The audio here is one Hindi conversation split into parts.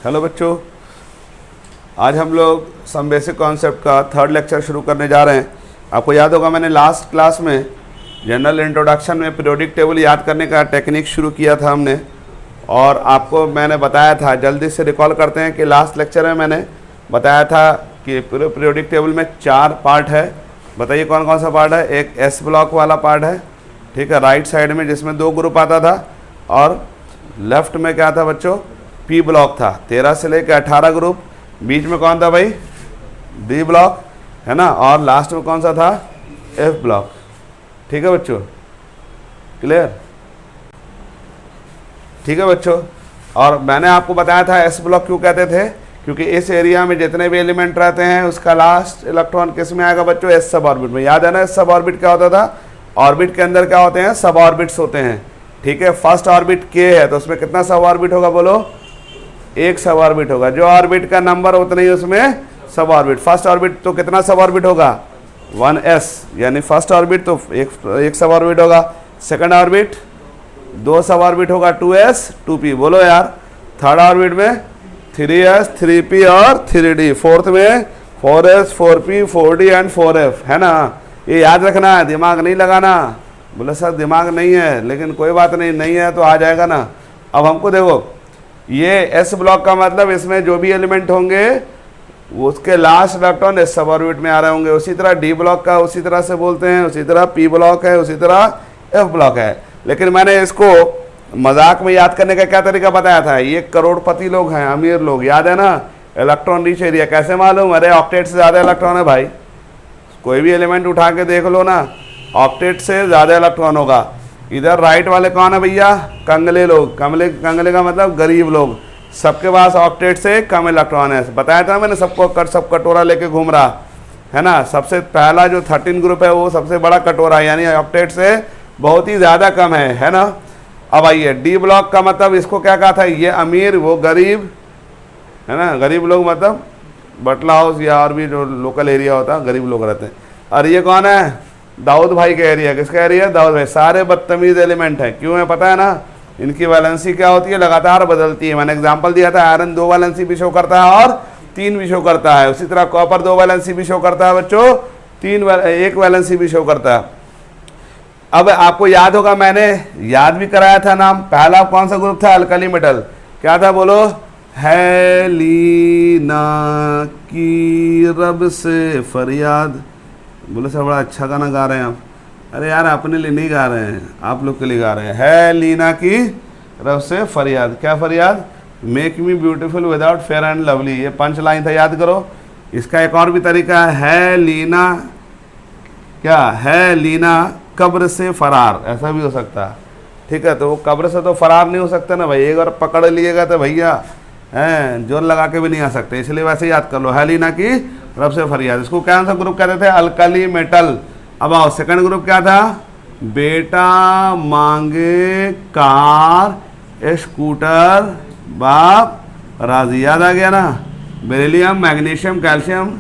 हेलो बच्चों, आज हम लोग सम बेसिक कॉन्सेप्ट का थर्ड लेक्चर शुरू करने जा रहे हैं। आपको याद होगा मैंने लास्ट क्लास में जनरल इंट्रोडक्शन में पीरियोडिक टेबल याद करने का टेक्निक शुरू किया था हमने, और आपको मैंने बताया था, जल्दी से रिकॉल करते हैं कि लास्ट लेक्चर में मैंने बताया था कि पीरियोडिक टेबल में 4 पार्ट है। बताइए कौन कौन सा पार्ट है। एक एस ब्लॉक वाला पार्ट है, ठीक है, राइट साइड में, जिसमें 2 ग्रुप आता था, और लेफ्ट में क्या था बच्चों, पी ब्लॉक था, 13 से लेकर 18 ग्रुप। बीच में कौन था भाई, डी ब्लॉक है ना, और लास्ट में कौन सा था, एफ ब्लॉक। ठीक है बच्चों, क्लियर? ठीक है बच्चों, और मैंने आपको बताया था एस ब्लॉक क्यों कहते थे, क्योंकि इस एरिया में जितने भी एलिमेंट रहते हैं उसका लास्ट इलेक्ट्रॉन किस में आएगा बच्चों, एस सब ऑर्बिट में। याद है ना, एस सब ऑर्बिट क्या होता था, ऑर्बिट के अंदर क्या होते हैं, सब ऑर्बिट्स होते हैं। ठीक है, फर्स्ट ऑर्बिट के है तो उसमें कितना सब ऑर्बिट होगा, बोलो, 1 सब ऑर्बिट होगा। जो ऑर्बिट का नंबर उतना ही उसमें सब ऑर्बिट। फर्स्ट ऑर्बिट तो कितना सब ऑर्बिट होगा, 1s, यानी फर्स्ट ऑर्बिट तो एक सब ऑर्बिट होगा। सेकंड ऑर्बिट 2 सब ऑर्बिट होगा, 2s 2p। बोलो यार, थर्ड ऑर्बिट में 3s 3p और 3d। फोर्थ में 4s 4p 4d and 4f, है ना। ये याद रखना है, दिमाग नहीं लगाना। बोले सर दिमाग नहीं है, लेकिन कोई बात नहीं, नहीं है तो आ जाएगा ना। अब हमको देखो, ये एस ब्लॉक का मतलब इसमें जो भी एलिमेंट होंगे उसके लास्ट इलेक्ट्रॉन एस सब ऑर्बिट में आ रहे होंगे। उसी तरह डी ब्लॉक का उसी तरह से बोलते हैं, उसी तरह पी ब्लॉक है, उसी तरह एफ ब्लॉक है। लेकिन मैंने इसको मजाक में याद करने का क्या तरीका बताया था, ये करोड़पति लोग हैं, अमीर लोग, याद है ना। इलेक्ट्रॉन रिच एरिया कैसे मालूम, अरे ऑक्टेट से ज़्यादा इलेक्ट्रॉन है भाई। कोई भी एलिमेंट उठा के देख लो ना, ऑक्टेट से ज़्यादा इलेक्ट्रॉन होगा। इधर राइट वाले कौन है भैया, कंगले लोग। कंगले का मतलब गरीब लोग, सबके पास ऑक्टेट से कम इलेक्ट्रॉन है। बताया था मैंने सबको, सब कटोरा लेके घूम रहा है ना। सबसे पहला जो 13 ग्रुप है वो सबसे बड़ा कटोरा है, यानी ऑक्टेट से बहुत ही ज़्यादा कम है ना। अब आइए, डी ब्लॉक का मतलब इसको क्या कहा था, ये अमीर वो गरीब, है ना। गरीब लोग मतलब बटला हाउस या और भी जो लोकल एरिया होता है, गरीब लोग रहते हैं। और ये कौन है, दाऊद भाई का एरिया। किसका एरिया, दाऊद भाई। सारे बदतमीज एलिमेंट है, क्यों है पता है ना, इनकी वैलेंसी क्या होती है, लगातार बदलती है। मैंने एग्जांपल दिया था, आयरन 2 वैलेंसी भी शो करता है और 3 भी शो करता है। उसी तरह कॉपर 2 वैलेंसी भी शो करता है बच्चों, 1 वैलेंसी भी शो करता है। अब आपको याद होगा, मैंने याद भी कराया था नाम। पहला कौन सा ग्रुप था, अल्कली मेटल। क्या था बोलो, हेलिना की रब से फरियाद। बोले सर बड़ा अच्छा गाना गा रहे हैं आप। अरे यार अपने लिए नहीं गा रहे हैं, आप लोग के लिए गा रहे हैं। है लीना की रब से फरियाद। क्या फरियाद, make me beautiful without fair and lovely. ये 5 लाइन था, याद करो। इसका एक और भी तरीका है लीना, क्या है, लीना कब्र से फरार, ऐसा भी हो सकता है। ठीक है, तो वो कब्र से तो फरार नहीं हो सकता ना भाई, एक बार पकड़ लिएगा तो भैया हैं जोर लगा के भी नहीं आ सकते, इसलिए वैसे याद कर लो, है लीना की रब से फरियाद। इसको क्या सा ग्रुप कहते थे, अल्कली मेटल। अब आओ, सेकंड ग्रुप क्या था, बेटा मांगे कार स्कूटर बाप राजी। याद आ गया ना, बेरिलियम मैग्नीशियम कैल्शियम।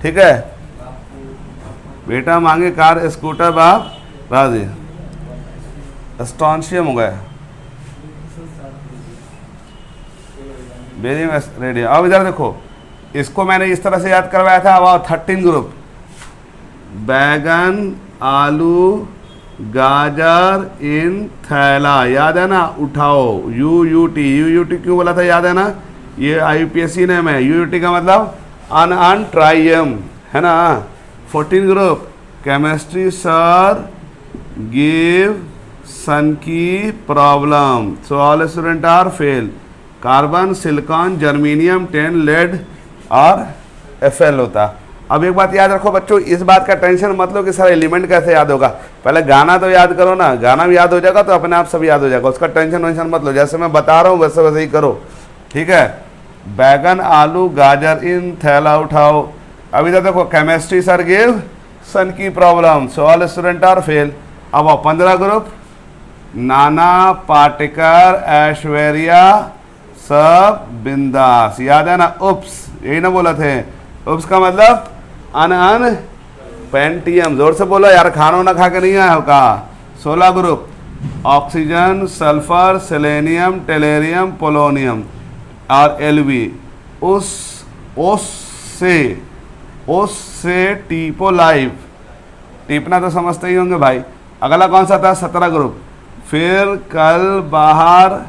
ठीक है, बेटा मांगे कार स्कूटर बाप राजी। स्ट्रॉन्शियम हो गया, बेरियम रेडियम। अब इधर देखो, इसको मैंने इस तरह से याद करवाया था। अब 13 ग्रुप, बैगन आलू गाजर इन थैला। याद है ना, उठाओ, यूयूटी क्यों बोला था, याद है ना। ये IUPAC नेम है। यूयूटी का मतलब अन ट्राइयम, है ना। 14 group, chemistry sir give sun की problem, so all student are fail. Carbon silicon germanium tin lead और Fl होता। अब एक बात याद रखो बच्चों, इस बात का टेंशन मत लो कि सर एलिमेंट कैसे याद होगा। पहले गाना तो याद करो ना, गाना भी याद हो जाएगा तो अपने आप सब याद हो जाएगा, उसका टेंशन वेंशन मत लो। जैसे मैं बता रहा हूँ वैसे वैसे ही करो, ठीक है। बैगन आलू गाजर इन थैला उठाओ। अभी तक देखो, केमिस्ट्री सर गिव सन की problem, so all student are fail. अब 15 ग्रुप, नाना पाटेकर ऐश्वर्या सब बिंदास। याद है ना, उप्स, यही ना बोला थे। उप्स का मतलब अन पेंटियम। जोर से बोलो यार, खाना ना खा के नहीं आया हो का। 16 group, oxygen sulphur selenium टेलेरियम polonium. और LV, उस से टीपो लाइव, टीपना तो समझते ही होंगे भाई। अगला कौन सा था? 17 ग्रुप। फिर कल बाहर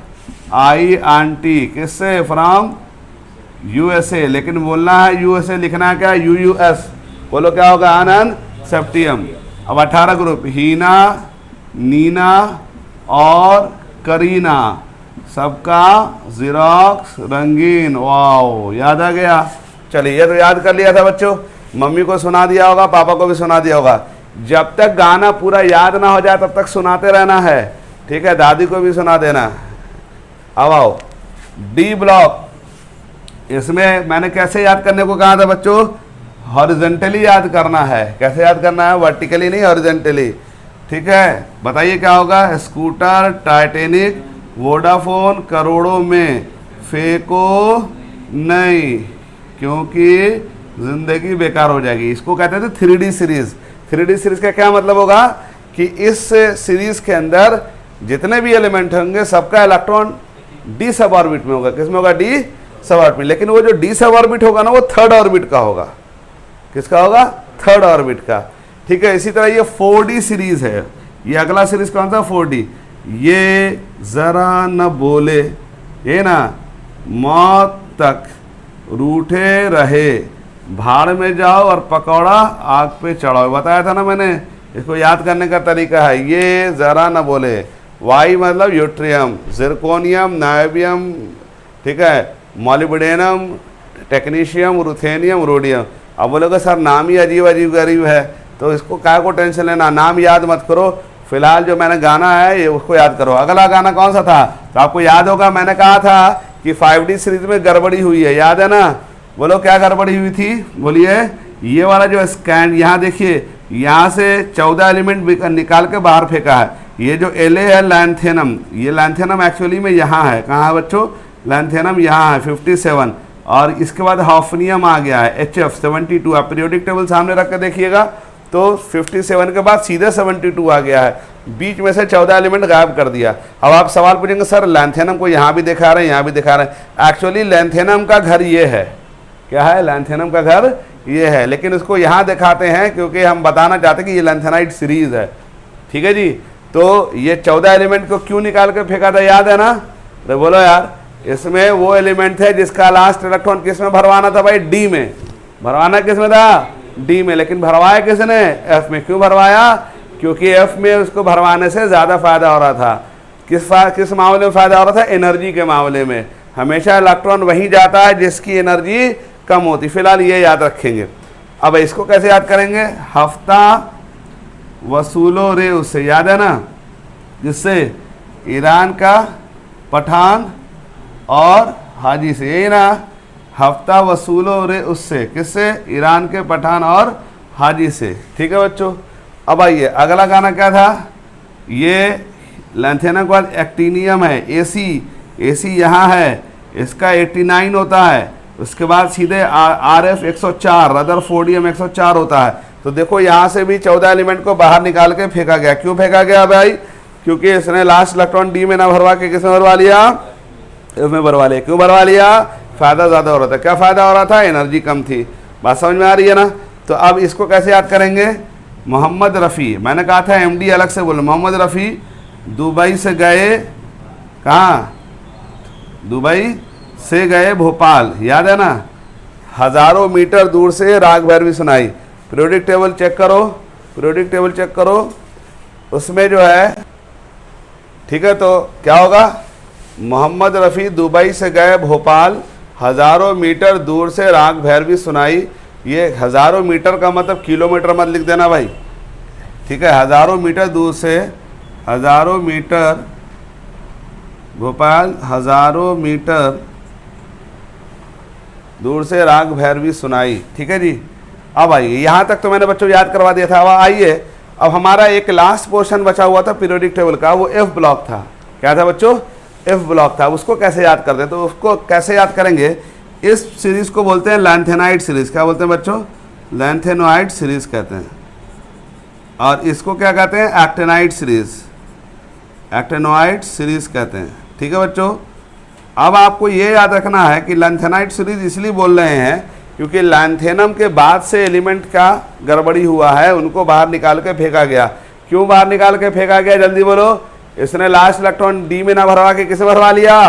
आई आंटी, किससे? फ्रॉम USA, लेकिन बोलना है USA, लिखना है क्या? UUS। बोलो क्या होगा? आनंद सेप्टियम। अब 18 ग्रुप, हीना, नीना और करीना, सबका जीरोक्स रंगीन। वाओ, याद आ गया। चलिए, ये तो याद कर लिया था बच्चों। मम्मी को सुना दिया होगा, पापा को भी सुना दिया होगा। जब तक गाना पूरा याद ना हो जाए तब तक सुनाते रहना है, ठीक है? दादी को भी सुना देना। अब आओ D ब्लॉक। इसमें मैंने कैसे याद करने को कहा था बच्चों? हॉरिजेंटली याद करना है। कैसे याद करना है? वर्टिकली नहीं, हॉरिजेंटली, ठीक है? बताइए क्या होगा? स्कूटर, टाइटैनिक, वोडाफोन, करोड़ों में, फेंको नहीं क्योंकि जिंदगी बेकार हो जाएगी। इसको कहते थे 3D सीरीज। 3D सीरीज का क्या मतलब होगा कि इस सीरीज के अंदर जितने भी एलिमेंट होंगे सबका इलेक्ट्रॉन D सब ऑर्बिट में होगा। किसमें होगा? D सब ऑर्बिट। लेकिन वो जो D सब ऑर्बिट होगा ना, वो थर्ड ऑर्बिट का होगा। किसका होगा? थर्ड ऑर्बिट का, ठीक है? इसी तरह ये 4D सीरीज है। ये अगला सीरीज कौन सा? 4D। ये जरा न बोले, ये ना, मौत तक रूठे रहे, भाड़ में जाओ और पकौड़ा आग पे चढ़ाओ। बताया था ना मैंने। इसको याद करने का तरीका है, ये जरा न बोले। वाई मतलब यूट्रियम, जिरकोनियम, नायोबियम, ठीक है, मॉलिब्डेनम, टेक्नीशियम, रुथेनियम, रोडियम। अब बोलोगे सर नाम ही अजीब अजीब गरीब है, तो इसको क्या को टेंशन लेना, नाम याद मत करो। फिलहाल जो मैंने गाना है ये उसको याद करो। अगला गाना कौन सा था? तो आपको याद होगा, मैंने कहा था कि 5D सीरीज में गड़बड़ी हुई है, याद है ना? बोलो क्या गड़बड़ी हुई थी? बोलिए। ये वाला जो स्कैन, यहाँ देखिए, यहाँ से 14 एलिमेंट निकाल के बाहर फेंका है। ये जो LA है लैंथेनम, ये लैंथेनम एक्चुअली में यहाँ है। कहाँ है बच्चों? लैंथेनम यहाँ है 57। और इसके बाद हॉफनियम आ गया है HF 72। आप पीरियोडिक टेबल सामने रख के देखिएगा तो 57 के बाद सीधे 72 आ गया है। बीच में से 14 एलिमेंट गायब कर दिया। अब आप सवाल पूछेंगे सर लैंथेनम को यहाँ भी दिखा रहे हैं, यहाँ भी दिखा रहे हैं। एक्चुअली लैंथेनम का घर ये है। क्या है? लैंथेनम का घर ये है, लेकिन इसको यहाँ दिखाते हैं क्योंकि हम बताना चाहते हैं कि ये लैंथेनाइट सीरीज है, ठीक है जी? तो ये 14 एलिमेंट को क्यों निकाल के फेंका था, याद है ना? तो बोलो यार, इसमें वो एलिमेंट है जिसका लास्ट इलेक्ट्रॉन किस में भरवाना था भाई? D में। भरवाना किस में था? D में। लेकिन भरवाया किसने? F में। क्यों भरवाया? क्योंकि F में उसको भरवाने से ज़्यादा फायदा हो रहा था। किस मामले में फायदा हो रहा था? एनर्जी के मामले में। हमेशा इलेक्ट्रॉन वहीं जाता है जिसकी एनर्जी कम होती। फिलहाल ये याद रखेंगे। अब इसको कैसे याद करेंगे? हफ्ता वसूलो रे उससे, याद है ना? जिससे ईरान का पठान और हाजी से, यही ना? हफ्ता वसूलो रे उससे, किससे? ईरान के पठान और हाजी से, ठीक है बच्चों? अब आइए, अगला गाना क्या था? ये लैंथेनम के बाद एक्टिनियम है, AC यहाँ है, इसका 89 होता है। उसके बाद सीधे RF 104, रदरफोर्डियम 104 होता है। तो देखो यहाँ से भी 14 एलिमेंट को बाहर निकाल के फेंका गया। क्यों फेंका गया भाई? क्योंकि इसने लास्ट इलेक्ट्रॉन D में ना भरवा के किसमें भरवा लिया? F में भरवा लिया। क्यों भरवा लिया? फायदा ज़्यादा हो रहा था। क्या फ़ायदा हो रहा था? एनर्जी कम थी। बात समझ में आ रही है ना? तो अब इसको कैसे याद करेंगे? मोहम्मद रफ़ी, मैंने कहा था MD अलग से बोलो। मोहम्मद रफ़ी दुबई से गए, कहाँ? दुबई से गए भोपाल, याद है ना? हज़ारों मीटर दूर से राग भैरवी सुनाई। पीरियोडिक टेबल चेक करो, पीरियोडिक टेबल चेक करो, उसमें जो है, ठीक है? तो क्या होगा? मोहम्मद रफ़ी दुबई से गए भोपाल, हज़ारों मीटर दूर से राग भैरवी सुनाई। ये हज़ारों मीटर का मतलब किलोमीटर मत लिख देना भाई, ठीक है? हज़ारों मीटर दूर से, हज़ारों मीटर भोपाल, हज़ारों मीटर दूर से राग भैरवी सुनाई, ठीक है जी? अब आइए, यहाँ तक तो मैंने बच्चों याद करवा दिया था। अब आइए, अब हमारा एक लास्ट पोर्शन बचा हुआ था पीरियोडिक टेबल का, वो F ब्लॉक था। क्या था बच्चों? F ब्लॉक था। उसको कैसे याद करते हैं? तो उसको कैसे याद करेंगे? इस सीरीज को बोलते हैं लैंथेनाइट सीरीज। क्या बोलते हैं बच्चों? लैंथेनोइड सीरीज कहते हैं। और इसको क्या कहते हैं? एक्टेनाइट सीरीज, एक्टेनोइड सीरीज कहते हैं, ठीक है बच्चों? अब आपको ये याद रखना है कि लैंथेनाइट सीरीज इसलिए बोल रहे हैं क्योंकि लैंथेनम के बाद से एलिमेंट का गड़बड़ी हुआ है, उनको बाहर निकाल के फेंका गया। क्यों बाहर निकाल के फेंका गया, जल्दी बोलो। इसने लास्ट इलेक्ट्रॉन डी में ना भरवा के किसे भरवा लिया,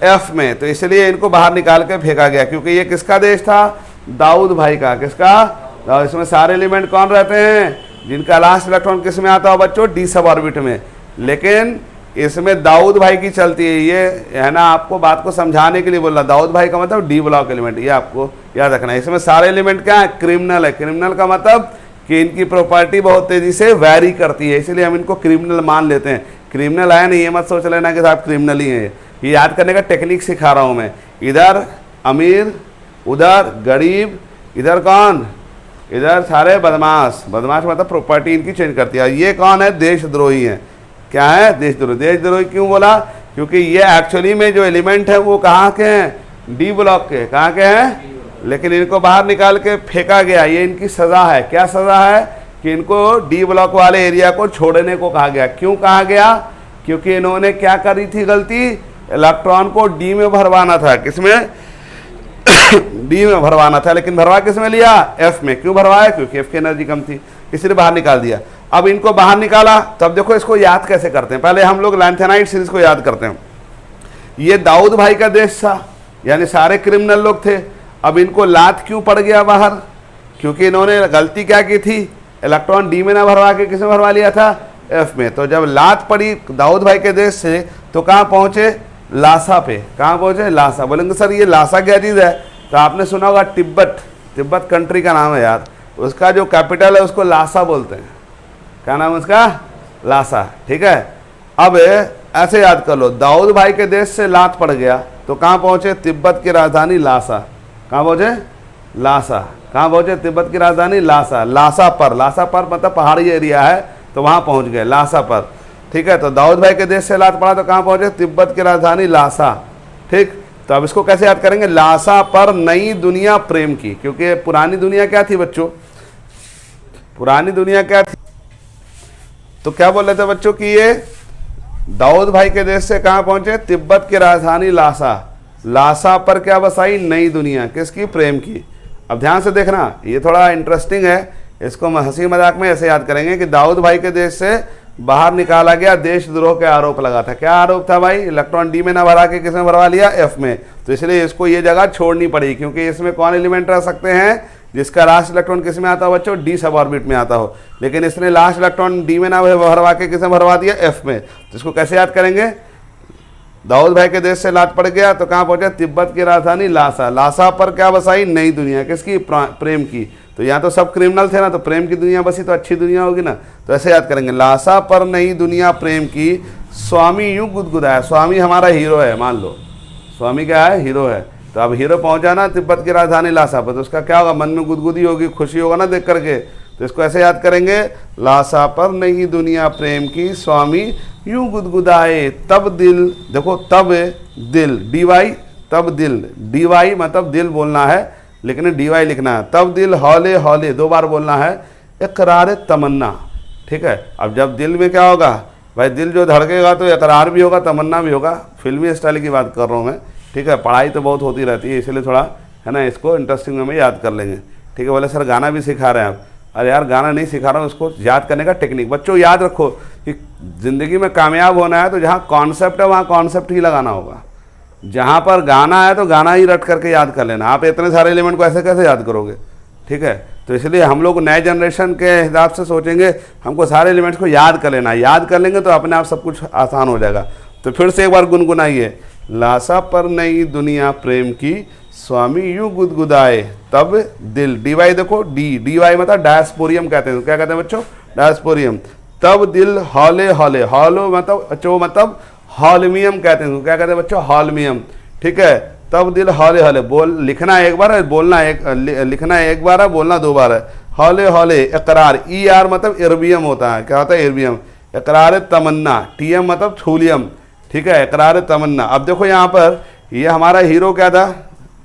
एफ में, तो इसलिए इनको बाहर निकाल के फेंका गया। क्योंकि ये किसका देश था, दाऊद भाई का। किसका, इसमें सारे एलिमेंट कौन रहते हैं, जिनका लास्ट इलेक्ट्रॉन किस में आता हो बच्चों, डी सब ऑर्बिट में। लेकिन इसमें दाऊद भाई की चलती है, ये है ना, आपको बात को समझाने के लिए बोल रहा। दाऊद भाई का मतलब डी ब्लॉक एलिमेंट, ये आपको याद रखना है। इसमें सारे एलिमेंट क्या है, क्रिमिनल है। क्रिमिनल का मतलब कि इनकी प्रॉपर्टी बहुत तेजी से वैरी करती है, इसलिए हम इनको क्रिमिनल मान लेते हैं। क्रिमिनल है नहीं, ये मत सोच लेना कि साहब क्रिमिनल ही है। ये याद करने का टेक्निक सिखा रहा हूँ मैं। इधर अमीर, उधर गरीब, इधर कौन, इधर सारे बदमाश। बदमाश मतलब प्रॉपर्टी इनकी चेंज करती है। ये कौन है, देशद्रोही है। क्या है, देशद्रोही। देशद्रोही क्यों बोला, क्योंकि ये एक्चुअली में जो एलिमेंट है वो कहाँ के हैं, डी ब्लॉक के। कहाँ के हैं, लेकिन इनको बाहर निकाल के फेंका गया। ये इनकी सज़ा है। क्या सज़ा है, कि इनको डी ब्लॉक वाले एरिया को छोड़ने को कहा गया। क्यों कहा गया, क्योंकि इन्होंने क्या करी थी गलती, इलेक्ट्रॉन को डी में भरवाना था। किसमें, डी में भरवाना था, लेकिन भरवा किस में लिया, एफ में। क्यों भरवाया, क्योंकि एफ की एनर्जी कम थी, इसलिए बाहर निकाल दिया। अब इनको बाहर निकाला, तब देखो इसको याद कैसे करते हैं। पहले हम लोग लैंथेनाइट सीरीज को याद करते हैं। ये दाऊद भाई का देश था, यानी सारे क्रिमिनल लोग थे। अब इनको लात क्यों पड़ गया बाहर, क्योंकि इन्होंने गलती क्या की थी, इलेक्ट्रॉन डी में ना भरवा के किसमें भरवा लिया था, एफ में। तो जब लात पड़ी दाऊद भाई के देश से, तो कहाँ पहुँचे, लासा पे। कहाँ पहुँचे, लासा। बोलेंगे सर ये लासा क्या चीज़ है, तो आपने सुना होगा तिब्बत। तिब्बत कंट्री का नाम है यार, उसका जो कैपिटल है उसको लासा बोलते हैं। क्या नाम है उसका, लासा। ठीक है, अब ऐसे याद कर लो, दाऊद भाई के देश से लात पड़ गया तो कहाँ पहुँचे, तिब्बत की राजधानी लासा। कहाँ पहुँचे, लासा। कहाँ पहुँचे, तिब्बत की राजधानी लासा। लासा पर, लासा पर मतलब पहाड़ी एरिया है, तो वहाँ पहुँच गए लासा पर। ठीक है, तो दाऊद भाई के देश से लात पड़ा तो कहाँ पहुँचे, तिब्बत की राजधानी लासा। ठीक, तो अब इसको कैसे याद करेंगे, लासा पर नई दुनिया प्रेम की। क्योंकि पुरानी दुनिया क्या थी बच्चों, पुरानी दुनिया क्या थी, तो क्या बोल रहे थे बच्चों कि ये दाऊद भाई के देश से कहाँ पहुंचे, तिब्बत की राजधानी लासा। लासा पर क्या बसाई, नई दुनिया, किसकी, प्रेम की। अब ध्यान से देखना, ये थोड़ा इंटरेस्टिंग है, इसको हम हंसी मजाक में ऐसे याद करेंगे कि दाऊद भाई के देश से बाहर निकाला गया, देशद्रोह के आरोप लगा था। क्या आरोप था भाई, इलेक्ट्रॉन डी में ना भरा के किसमें भरवा लिया, एफ में। तो इसलिए इसको ये जगह छोड़नी पड़ी, क्योंकि इसमें कौन एलिमेंट रह सकते हैं, जिसका लास्ट इलेक्ट्रॉन किस में आता हो बच्चों, डी सब ऑर्बिट में आता हो। लेकिन इसने लास्ट इलेक्ट्रॉन डी में ना भरवा के किसमें भरवा दिया, एफ में। तो इसको कैसे याद करेंगे, दाऊद भाई के देश से लात पड़ गया तो कहाँ पहुंचा, तिब्बत की राजधानी लासा। लासा पर क्या बसाई, नई दुनिया, किसकी, प्रेम की। तो यहाँ तो सब क्रिमिनल थे ना, तो प्रेम की दुनिया बसी तो अच्छी दुनिया होगी ना। तो ऐसे याद करेंगे, लासा पर नई दुनिया प्रेम की, स्वामी यूं गुदगुदाया। स्वामी हमारा हीरो है, मान लो स्वामी क्या है, हीरो है। तो अब हीरो पहुंचा ना तिब्बत की राजधानी लासा पर, तो उसका क्या होगा, मन में गुदगुदी होगी, खुशी होगा ना देख करके। तो इसको ऐसे याद करेंगे, लासा पर नई दुनिया प्रेम की, स्वामी यूं गुदगुदाए, तब दिल, देखो तब दिल, डीवाई, तब दिल, डीवाई मतलब दिल बोलना है, लेकिन डीवाई लिखना है। तब दिल हौले हौले, 2 बार बोलना है, इकरार तमन्ना। ठीक है, अब जब दिल में क्या होगा भाई, दिल जो धड़केगा तो इकरार भी होगा, तमन्ना भी होगा। फिल्मी स्टाइल की बात कर रहा हूँ मैं। ठीक है, पढ़ाई तो बहुत होती रहती है, इसलिए थोड़ा है ना, इसको इंटरेस्टिंग में याद कर लेंगे। ठीक है, बोले सर गाना भी सिखा रहे हैं आप। अरे यार गाना नहीं सिखा रहा हूँ, उसको याद करने का टेक्निक। बच्चों याद रखो कि ज़िंदगी में कामयाब होना है तो जहाँ कॉन्सेप्ट है वहाँ कॉन्सेप्ट ही लगाना होगा। जहाँ पर गाना है तो गाना ही रट करके याद कर लेना। आप इतने सारे एलिमेंट को ऐसे कैसे याद करोगे। ठीक है, तो इसलिए हम लोग नए जनरेशन के हिसाब से सोचेंगे, हमको सारे एलिमेंट्स को याद कर लेना। याद कर लेंगे तो अपने आप सब कुछ आसान हो जाएगा। तो फिर से एक बार गुनगुनाइए, लासा पर नई दुनिया प्रेम की, स्वामी यूं गुदगुदाए, तब दिल, डीवाई देखो, डीवाई मतलब डायस्पोरियम कहते हैं। क्या कहते हैं बच्चों, डायस्पोरियम। तब दिल हौले हौले, हॉलो मतलब हॉलमियम कहते हैं। क्या कहते हैं बच्चों, हॉलमियम। ठीक है, तब दिल हौले हौले, बोल लिखना एक बार है, बोलना लिखना एक बार है, बोलना 2 बार है। हौले हौले, इकरार, ई आर मतलब इर्बियम होता है। क्या होता है, इर्बियम। इकरार तमन्ना, टीएम मतलब थूलियम। ठीक है, इकरार तमन्ना। अब देखो यहाँ पर ये हमारा हीरो क्या था,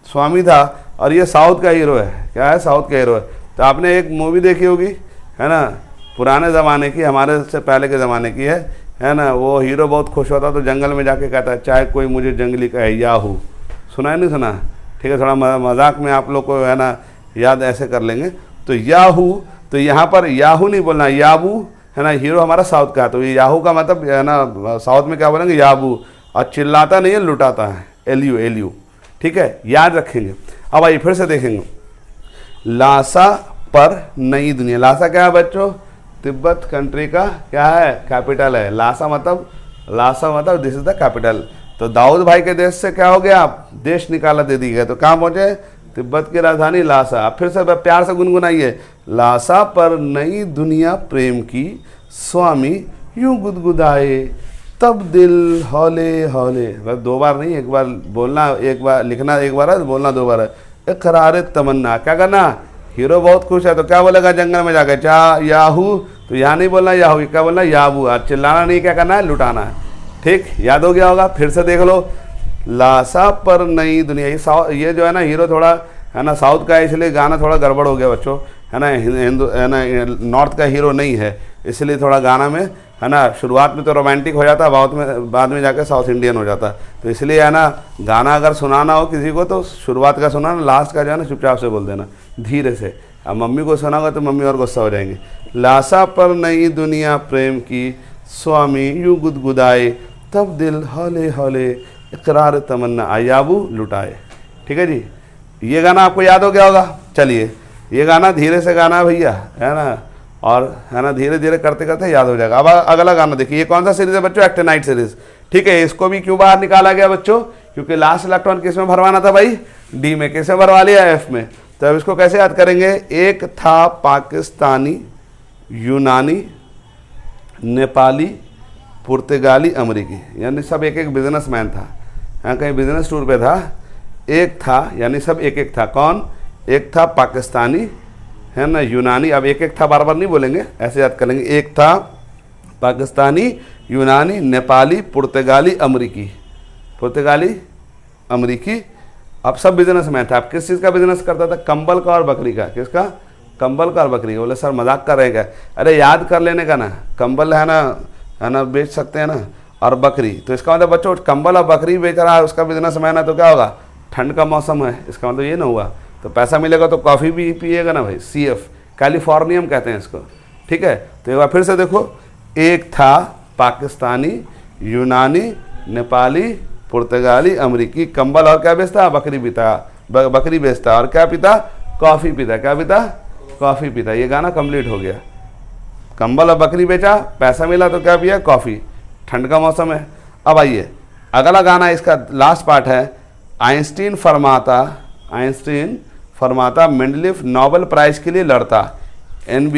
स्वामी था, और ये साउथ का हीरो है। क्या है, साउथ का हीरो है। तो आपने एक मूवी देखी होगी है ना, पुराने ज़माने की, हमारे से पहले के ज़माने की है है ना, वो हीरो बहुत खुश होता तो जंगल में जाके कहता है चाहे कोई मुझे जंगली कहे याहू। सुना है नहीं सुना? ठीक है, थोड़ा मजाक में आप लोग को है ना याद ऐसे कर लेंगे। तो याहू, तो यहाँ पर याहू नहीं बोलना, याबू है ना। हीरो हमारा साउथ का है, तो ये याहू का मतलब है ना साउथ में क्या बोलेंगे, याबू। और चिल्लाता नहीं है, लुटाता है, एलयू एलयू। ठीक है, याद रखेंगे। अब आइए फिर से देखेंगे, लासा पर नई दुनिया। लासा क्या है बच्चों? तिब्बत कंट्री का क्या है? कैपिटल है। लासा मतलब दिस इज द कैपिटल। तो दाऊद भाई के देश से क्या हो गया? देश निकाला दे दी गए, तो कहाँ पहुंचे? तिब्बत की राजधानी लासा। अब फिर से प्यार से गुनगुनाइए, लासा पर नई दुनिया प्रेम की, स्वामी यूं गुदगुदाए, तब दिल हौले हौले। बस 2 बार नहीं, 1 बार बोलना, 1 बार लिखना, 1 बार है बोलना, 2 बार है। इकरार तमन्ना, क्या करना? हीरो बहुत खुश है तो क्या बोलेगा जंगल में जाकर? चा याहू, तो यहाँ नहीं बोलना याहू, क्या बोलना? याबू। और चिल्लाना नहीं, क्या करना है? लुटाना है। ठीक, याद हो गया होगा। फिर से देख लो, लासा पर नई दुनिया। ये जो है ना हीरो थोड़ा है ना साउथ का है, इसलिए गाना थोड़ा गड़बड़ हो गया बच्चों, है ना। हिंदू है ना, नॉर्थ का हीरो नहीं है, इसलिए थोड़ा गाना में है ना शुरुआत में तो रोमांटिक हो जाता है, बाद में जाकर साउथ इंडियन हो जाता है। तो इसलिए है ना गाना अगर सुनाना हो किसी को तो शुरुआत का सुनाना, लास्ट का जो है ना चुपचाप से बोल देना, धीरे से। अब मम्मी को सुनाओगे तो मम्मी और गुस्सा हो जाएंगे। लासा पर नई दुनिया प्रेम की, स्वामी यूं गुदगुदाए, तब दिल हौले हौले, इकरार तमन्ना आयाबू लुटाए। ठीक है जी, ये गाना आपको याद हो गया होगा। चलिए, ये गाना धीरे से गाना है भैया, है ना, और है ना धीरे धीरे करते करते याद हो जाएगा। अब अगला गाना देखिए, ये कौन सा सीरीज है बच्चों? Actinide series. ठीक है, इसको भी क्यों बाहर निकाला गया बच्चों? क्योंकि लास्ट इलेक्ट्रॉन किस में भरवाना था भाई? डी में। किसमें भरवा लिया? एफ में। तो अब इसको कैसे याद करेंगे? एक था पाकिस्तानी, यूनानी, नेपाली, पुर्तगाली, अमरीकी, यानी सब एक एक बिजनेसमैन था। यहाँ कहीं बिजनेस टूर पे था। एक था यानी सब एक एक था। कौन? एक था पाकिस्तानी, है ना, यूनानी। अब एक एक था बार बार नहीं बोलेंगे, ऐसे याद कर लेंगे। एक था पाकिस्तानी, यूनानी, नेपाली, पुर्तगाली, अमरीकी। पुर्तगाली, अमरीकी। अब सब बिजनेसमैन था। अब किस चीज़ का बिजनेस करता था? कंबल का और बकरी का। किसका? कंबल का और बकरी का। बोले सर मजाक कर रहे हैं क्या? अरे याद कर लेने का ना, कंबल है ना बेच सकते हैं ना, और बकरी। तो इसका मतलब बच्चों कंबल और बकरी बेच रहा है, उसका बिजनेसमैन है, तो क्या होगा? ठंड का मौसम है, इसका मतलब ये ना हुआ। तो पैसा मिलेगा तो कॉफ़ी भी पिएगा ना भाई। CF, कैलिफोर्नियम कहते हैं इसको। ठीक है, तो एक बार फिर से देखो, एक था पाकिस्तानी, यूनानी, नेपाली, पुर्तगाली, अमरीकी, कंबल और क्या बेचता? बकरी पीता, बकरी बेचता, और क्या पीता? कॉफ़ी पीता। क्या पीता? कॉफ़ी पीता। ये गाना कंप्लीट हो गया। कंबल और बकरी बेचा, पैसा मिला तो क्या पिया? कॉफ़ी। ठंड का मौसम है। अब आइए अगला गाना, इसका लास्ट पार्ट है। आइंस्टीन फरमाता मेंडलीफ नोबेल प्राइज़ के लिए लड़ता। NB,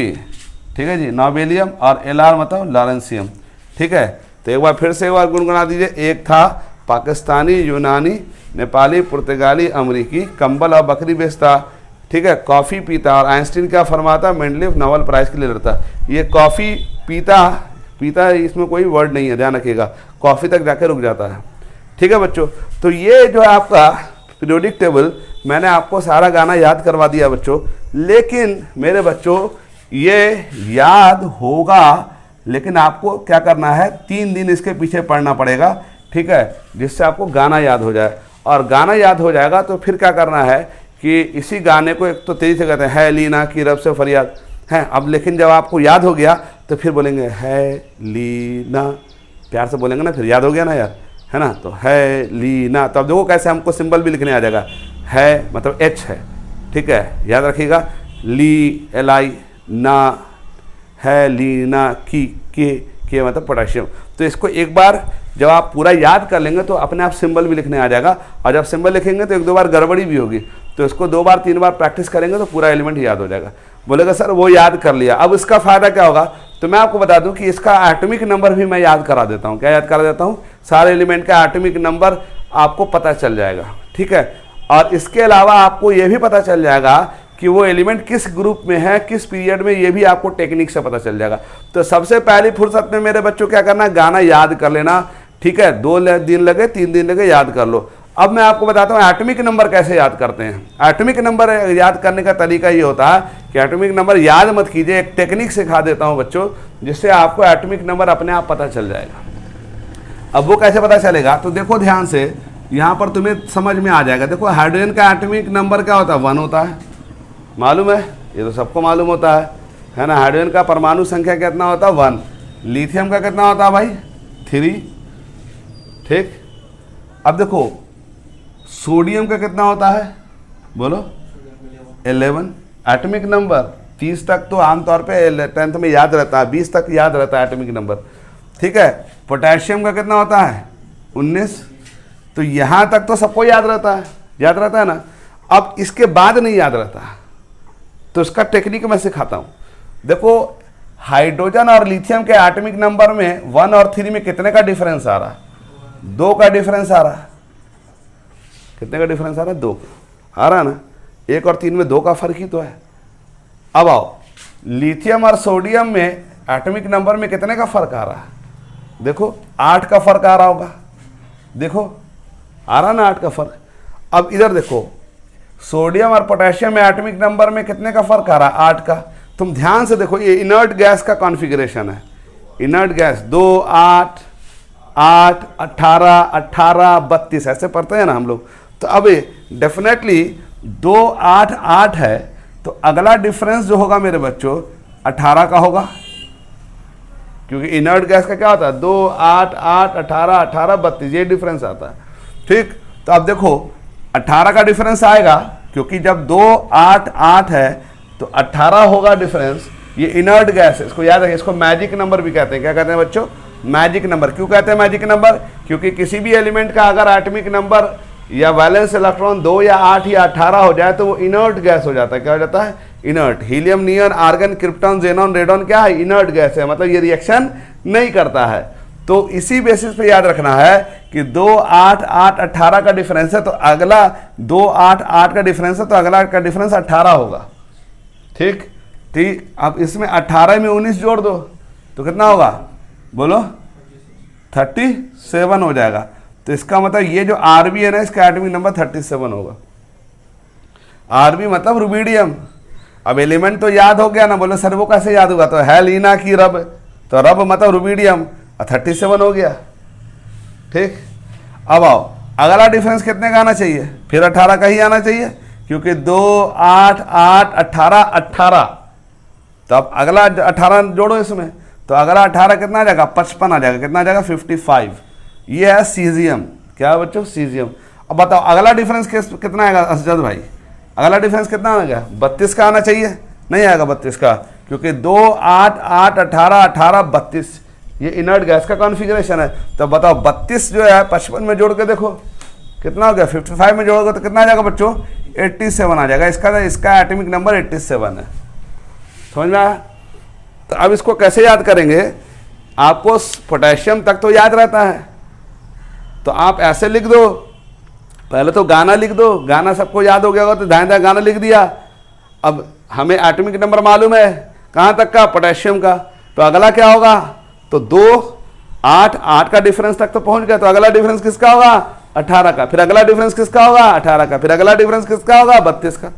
ठीक है जी, नोबेलियम, और LR मतलब लॉरेंसियम। ठीक है, तो एक बार फिर से एक बार गुनगुना दीजिए। एक था पाकिस्तानी, यूनानी, नेपाली, पुर्तगाली, अमरीकी, कंबल और बकरी बेचता। ठीक है, कॉफ़ी पीता, और आइंस्टीन क्या फरमाता? मेंडलीफ नोबेल प्राइज़ के लिए लड़ता। ये कॉफ़ी पीता इसमें कोई वर्ड नहीं है, ध्यान रखिएगा, कॉफ़ी तक जाके रुक जाता है। ठीक है बच्चों, तो ये जो है आपका पीरियोडिक टेबल, मैंने आपको सारा गाना याद करवा दिया बच्चों। लेकिन मेरे बच्चों ये याद होगा, लेकिन आपको क्या करना है? 3 दिन इसके पीछे पढ़ना पड़ेगा। ठीक है, जिससे आपको गाना याद हो जाए। और गाना याद हो जाएगा तो फिर क्या करना है कि इसी गाने को एक तो तेजी से कहते हैं, है लीना की रब से फरियाद है। अब लेकिन जब आपको याद हो गया तो फिर बोलेंगे है लीना, प्यार से बोलेंगे ना, फिर याद हो गया ना यार, है ना। तो है लीना, तो अब देखो कैसे हमको सिंबल भी लिखने आ जाएगा। है मतलब H है। ठीक है, याद रखिएगा, ली LI, ना है लीना की, के मतलब पोटेशियम। तो इसको एक बार जब आप पूरा याद कर लेंगे तो अपने आप सिंबल भी लिखने आ जाएगा। और जब सिंबल लिखेंगे तो 1-2 बार गड़बड़ी भी होगी, तो इसको 2 बार 3 बार प्रैक्टिस करेंगे तो पूरा एलिमेंट याद हो जाएगा। बोलेगा सर वो याद कर लिया, अब इसका फ़ायदा क्या होगा? तो मैं आपको बता दूं कि इसका एटॉमिक नंबर भी मैं याद करा देता हूं। क्या याद करा देता हूं? सारे एलिमेंट का एटॉमिक नंबर आपको पता चल जाएगा। ठीक है, और इसके अलावा आपको यह भी पता चल जाएगा कि वो एलिमेंट किस ग्रुप में है, किस पीरियड में, ये भी आपको टेक्निक से पता चल जाएगा। तो सबसे पहली फुर्सत में मेरे बच्चों क्या करना? गाना याद कर लेना। ठीक है, 2 दिन लगे 3 दिन लगे, याद कर लो। अब मैं आपको बताता हूँ एटॉमिक नंबर कैसे याद करते हैं। एटॉमिक नंबर याद करने का तरीका ये होता है कि एटॉमिक नंबर याद मत कीजिए, एक टेक्निक सिखा देता हूँ बच्चों, जिससे आपको एटॉमिक नंबर अपने आप पता चल जाएगा। अब वो कैसे पता चलेगा, तो देखो ध्यान से, यहाँ पर तुम्हें समझ में आ जाएगा। देखो हाइड्रोजन का एटॉमिक नंबर क्या होता है, 1 होता है, मालूम है, ये तो सबको मालूम होता है ना। हाइड्रोजन का परमाणु संख्या कितना होता है, 1। लिथियम का कितना होता है भाई, 3। ठीक, अब देखो सोडियम का कितना होता है, बोलो 11। एटॉमिक नंबर 30 तक तो आमतौर पे 10th में याद रहता है, 20 तक याद रहता है एटॉमिक नंबर, ठीक है। पोटेशियम का कितना होता है, 19। तो यहाँ तक तो सबको याद रहता है ना। अब इसके बाद नहीं याद रहता, तो इसका टेक्निक मैं सिखाता हूँ। देखो हाइड्रोजन और लिथियम के एटॉमिक नंबर में 1 और 3 में कितने का डिफरेंस आ रहा है, 2 का डिफरेंस आ रहा है। कितने का डिफरेंस आ रहा है, 2 आ रहा है ना। 1 और 3 में 2 का फर्क ही तो है। अब आओ लिथियम और सोडियम में एटॉमिक नंबर में कितने का फर्क आ रहा है, देखो 8 का फर्क आ रहा होगा, देखो आ रहा ना 8 का फर्क। अब इधर देखो सोडियम और पोटेशियम में एटॉमिक नंबर में कितने का फर्क आ रहा है, 8 का। तुम ध्यान से देखो, ये इनर्ट गैस का कॉन्फ़िगरेशन है। इनर्ट गैस 2, 8, 8, 18, 18, 32 ऐसे पढ़ते हैं ना हम लोग। तो अब डेफिनेटली 2, 8, 8 है, तो अगला डिफरेंस जो होगा मेरे बच्चों 18 का होगा, क्योंकि इनर्ट गैस का क्या होता है, 2, 8, 8, 18, 18, 32, ये डिफरेंस आता है। ठीक, तो अब देखो 18 का डिफरेंस आएगा, क्योंकि जब 2, 8, 8 है तो 18 होगा डिफरेंस। ये इनर्ट गैस है, इसको याद रखिए, इसको मैजिक नंबर भी कहते हैं। क्या कहते हैं बच्चों, मैजिक नंबर। क्यों कहते हैं मैजिक नंबर, क्योंकि किसी भी एलिमेंट का अगर एटॉमिक नंबर या वैलेंस इलेक्ट्रॉन 2 या 8 या 18 हो जाए तो वो इनर्ट गैस हो जाता है। क्या हो जाता है, inert. Helium, neon, argon, krypton, xenon, radon क्या है, इनर्ट गैस है, मतलब ये रिएक्शन नहीं करता है। तो इसी बेसिस पे याद रखना है कि 2, 8, 8, 18 का डिफरेंस है, तो अगला 2, 8, 8 का डिफरेंस है, तो अगला का डिफरेंस 18 होगा। ठीक ठीक, अब इसमें 18 में 19 जोड़ दो तो कितना होगा, बोलो 37 हो जाएगा। तो इसका मतलब ये जो आरबी है ना, इसका एटॉमिक नंबर 37 होगा। आरबी मतलब रुबिडियम। अब एलिमेंट तो याद हो गया ना, बोलो सर वो कैसे याद होगा, तो है लीना की रब, तो रब मतलब रुबिडियम, 37 हो गया। ठीक, अब आओ अगला डिफरेंस कितने का आना चाहिए, फिर 18 का ही आना चाहिए, क्योंकि 2, 8, 8, 18, 18। तो अब अगला 18 जोड़ो इसमें, तो अगला 18 कितना आ जाएगा, 55 आ जाएगा। कितना आ जाएगा, 55। ये है सीजियम। क्या है बच्चों, सीजियम। अब बताओ अगला डिफरेंस कितना आएगा असजद भाई, अगला डिफरेंस कितना आएगा, 32 का आना चाहिए, नहीं आएगा 32 का, क्योंकि 2, 8, 8, 18, 18, 32 ये इनर्ट गैस का कॉन्फ़िगरेशन है। तो बताओ 32 जो है 55 में जोड़ के देखो कितना हो गया, 55 में जोड़ोगे तो कितना आ जाएगा बच्चों, 87 आ जाएगा। इसका एटॉमिक नंबर 87 है। समझ में आया। तो अब इसको कैसे याद करेंगे, आपको पोटेशियम तक तो याद रहता है, तो आप ऐसे लिख दो, पहले तो गाना लिख दो, गाना सबको याद हो गया होगा तो दाएं गाना लिख दिया। अब हमें एटॉमिक नंबर मालूम है कहाँ तक का, पोटेशियम का, तो अगला क्या होगा, तो 2, 8, 8 का डिफरेंस तक तो पहुंच गया, तो अगला डिफरेंस किसका होगा, 18 का, फिर अगला डिफरेंस किसका होगा, 18 का, फिर अगला डिफरेंस किसका होगा, 32 का।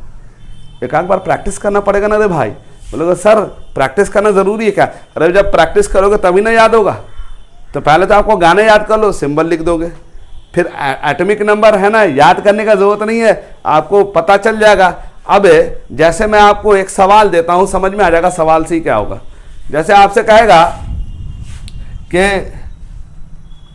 एक आध बार प्रैक्टिस करना पड़ेगा ना रे भाई। बोलोगे सर प्रैक्टिस करना जरूरी है क्या, अरे जब प्रैक्टिस करोगे तभी ना याद होगा। तो पहले तो आपको गाने याद कर लो, सिंबल लिख दोगे, फिर एटॉमिक नंबर है ना, याद करने का जरूरत नहीं है, आपको पता चल जाएगा। अब जैसे मैं आपको एक सवाल देता हूं, समझ में आ जाएगा सवाल से क्या होगा। जैसे आपसे कहेगा कि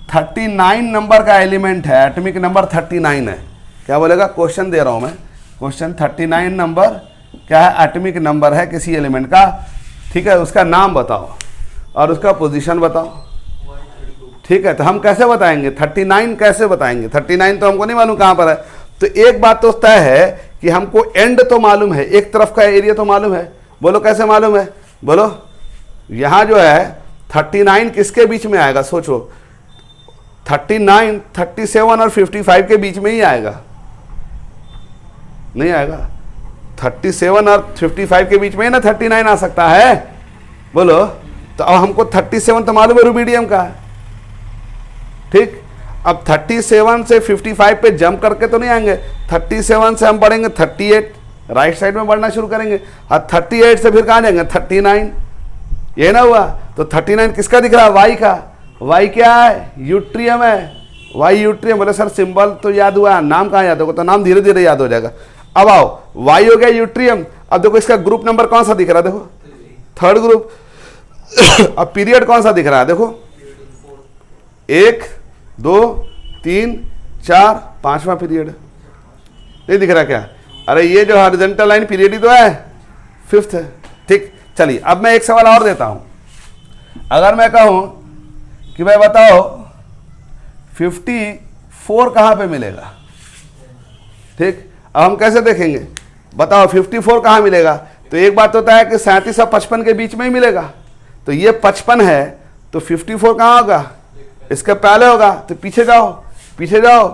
39 नंबर का एलिमेंट है, एटॉमिक नंबर 39 है, क्या बोलेगा, क्वेश्चन दे रहा हूं मैं, क्वेश्चन 39 नंबर क्या है, एटॉमिक नंबर है किसी एलिमेंट का, ठीक है, उसका नाम बताओ और उसका पोजीशन बताओ। ठीक है, तो हम कैसे बताएंगे 39 कैसे बताएंगे, 39 तो हमको नहीं मालूम कहाँ पर है। तो एक बात तो तय है कि हमको एंड तो मालूम है, एक तरफ का एरिया तो मालूम है। बोलो कैसे मालूम है, बोलो यहाँ जो है 39 किसके बीच में आएगा, सोचो 39, 37 और 55 के बीच में ही आएगा, नहीं आएगा, 37 और 55 के बीच में ही ना 39 आ सकता है। बोलो, तो अब हमको 37 तो मालूम है रुबिडियम का, ठीक। अब 37 से 55 पे जंप करके तो नहीं आएंगे, 37 से हम बढ़ेंगे 38, राइट साइड में बढ़ना शुरू करेंगे। और 38 से फिर कहाँ जाएंगे 39, ये ना हुआ। तो 39 किसका दिख रहा है, वाई का। वाई क्या है, यूट्रियम है, वाई यूट्रियम। बोले सर सिंबल तो याद हुआ, नाम कहाँ याद होगा, तो नाम धीरे धीरे याद हो जाएगा। अब आओ, वाई हो गया यूट्रियम। अब देखो इसका ग्रुप नंबर कौन सा दिख रहा है, देखो थर्ड ग्रुप। अब पीरियड कौन सा दिख रहा है, देखो 1 2 3 4 5वां पीरियड नहीं दिख रहा क्या? अरे ये जो हॉरिजॉन्टल लाइन पीरियड ही तो है, 5th है। ठीक, चलिए अब मैं एक सवाल और देता हूं। अगर मैं कहूं कि भाई बताओ 54 कहां पे मिलेगा, ठीक, अब हम कैसे देखेंगे, बताओ 54 कहां मिलेगा? तो एक बात होता है कि 37 और 55 के बीच में ही मिलेगा। तो ये 55 है, तो 54 कहां होगा, इसके पहले होगा। तो पीछे जाओ, पीछे जाओ,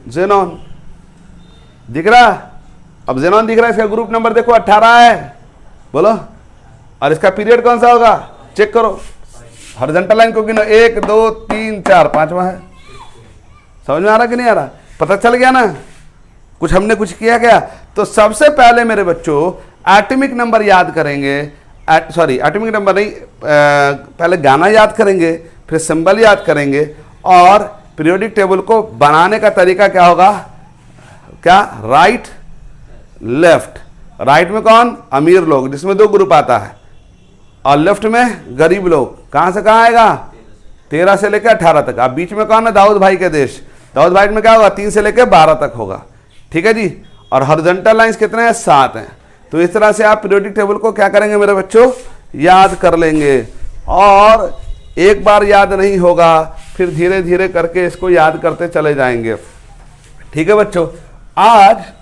जेनॉन दिख रहा। अब जेनॉन दिख रहा है, इसका ग्रुप नंबर देखो 18 है, बोलो। और इसका पीरियड कौन सा होगा, चेक करो। हॉरिजॉन्टल लाइन को गिनो, 1 2 3 4 5वां है। समझ में आ रहा कि नहीं आ रहा, पता चल गया ना, कुछ हमने कुछ किया क्या? तो सबसे पहले मेरे बच्चों एटॉमिक नंबर याद करेंगे, सॉरी एटॉमिक नंबर नहीं, पहले गाना याद करेंगे, फिर सिंबल याद करेंगे, और पीरियोडिक टेबल को बनाने का तरीका क्या होगा, क्या, राइट लेफ्ट। राइट में कौन, अमीर लोग जिसमें 2 ग्रुप आता है, और लेफ्ट में गरीब लोग। कहां से कहां आएगा, 13 से लेकर 18 तक। अब बीच में कौन है, दाऊद भाई के देश। दाऊद भाई में क्या होगा, 3 से लेकर 12 तक होगा, ठीक है जी। और हॉरिजॉन्टल लाइंस कितने हैं, 7 हैं। तो इस तरह से आप पीरियोडिक टेबल को क्या करेंगे मेरे बच्चों, याद कर लेंगे। और एक बार याद नहीं होगा, फिर धीरे धीरे करके इसको याद करते चले जाएंगे, ठीक है बच्चों। आज